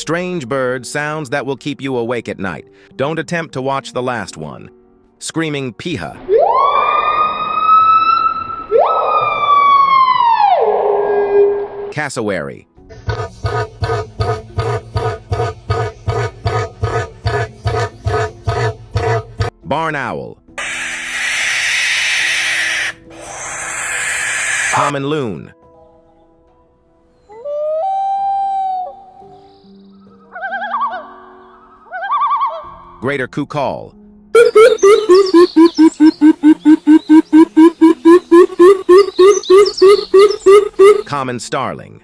Strange bird, sounds that will keep you awake at night. Don't attempt to watch the last one. Screaming piha. Cassowary. Barn owl. Common loon. Greater cuckool. Common starling.